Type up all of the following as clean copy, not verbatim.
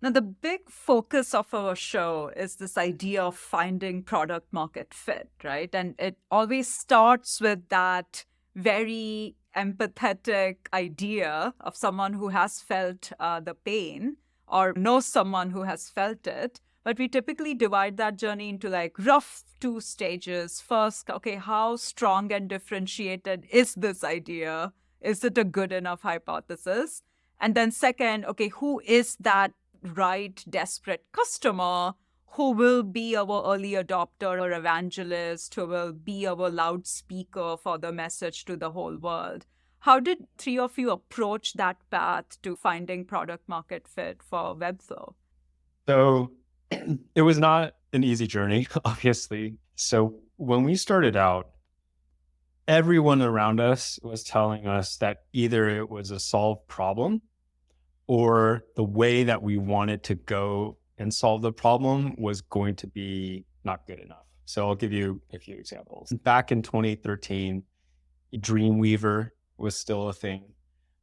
Now, the big focus of our show is this idea of finding product market fit, right? And it always starts with that very empathetic idea of someone who has felt the pain or knows someone who has felt it. But we typically divide that journey into like rough two stages. First, okay, how strong and differentiated is this idea? Is it a good enough hypothesis? And then second, okay, who is that right desperate customer who will be our early adopter or evangelist, who will be our loudspeaker for the message to the whole world? How did three of you approach that path to finding product market fit for Webflow? So it was not an easy journey, obviously. So when we started out, everyone around us was telling us that either it was a solved problem or the way that we wanted to go and solve the problem was going to be not good enough. So I'll give you a few examples. Back in 2013, Dreamweaver was still a thing.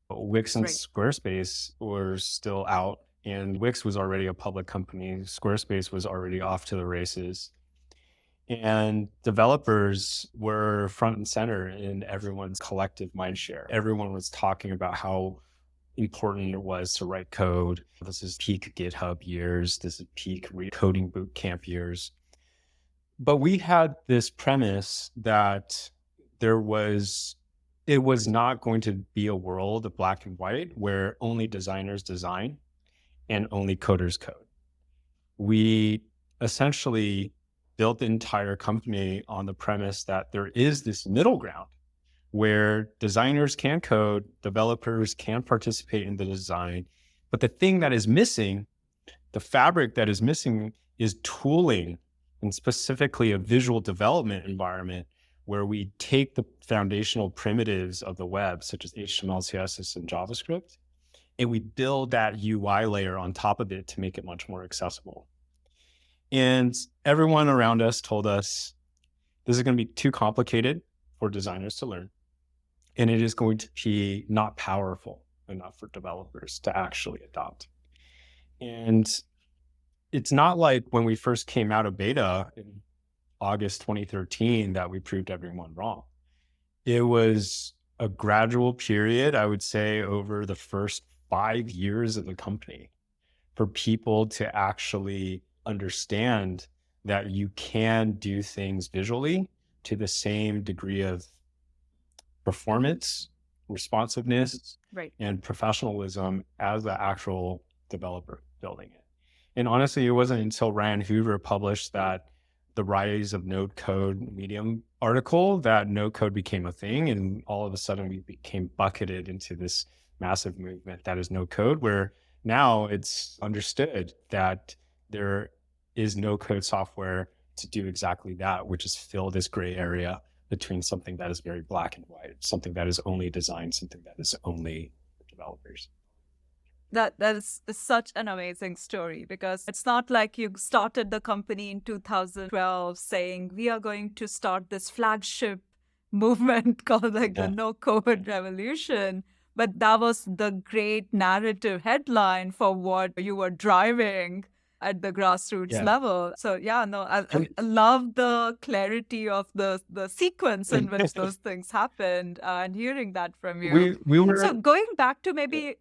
But Wix and Right. Squarespace were still out, and Wix was already a public company. Squarespace was already off to the races. And developers were front and center in everyone's collective mindshare. Everyone was talking about how important it was to write code. This is peak GitHub years. This is peak coding bootcamp years. But we had this premise that it was not going to be a world of black and white where only designers design and only coders code. We essentially built the entire company on the premise that there is this middle ground where designers can code, developers can participate in the design. But the thing that is missing, the fabric that is missing, is tooling, and specifically a visual development environment where we take the foundational primitives of the web, such as HTML, CSS, and JavaScript, and we build that UI layer on top of it to make it much more accessible. And everyone around us told us, this is going to be too complicated for designers to learn. And it is going to be not powerful enough for developers to actually adopt. And it's not like when we first came out of beta in August 2013 that we proved everyone wrong. It was a gradual period, I would say, over the first 5 years of the company for people to actually understand that you can do things visually to the same degree of performance, responsiveness, Right. and professionalism as the actual developer building it. And honestly, it wasn't until Ryan Hoover published that The Rise of No Code Medium article that no code became a thing. And all of a sudden we became bucketed into this massive movement that is no code, where now it's understood that there is no code software to do exactly that, which is fill this gray area between something that is very black and white, something that is only designed, something that is only for developers. That is such an amazing story, because it's not like you started the company in 2012 saying we are going to start this flagship movement called like the Yeah. no code revolution, but that was the great narrative headline for what you were driving at the grassroots Yeah. level. So yeah, no, I love the clarity of the sequence in which those things happened, and hearing that from you. we So were going back to maybe,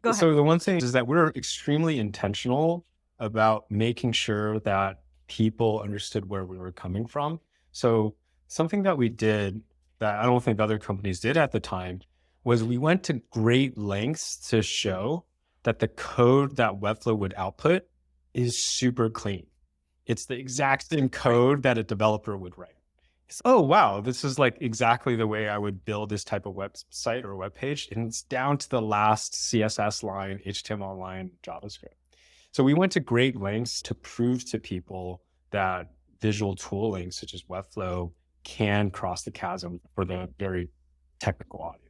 go ahead. So the one thing is that we're extremely intentional about making sure that people understood where we were coming from. So something that we did that I don't think other companies did at the time was we went to great lengths to show that the code that Webflow would output is super clean. It's the exact same code that a developer would write. Oh, wow, this is like exactly the way I would build this type of website or web page. And it's down to the last CSS line, HTML line, JavaScript. So we went to great lengths to prove to people that visual tooling such as Webflow can cross the chasm for the very technical audience.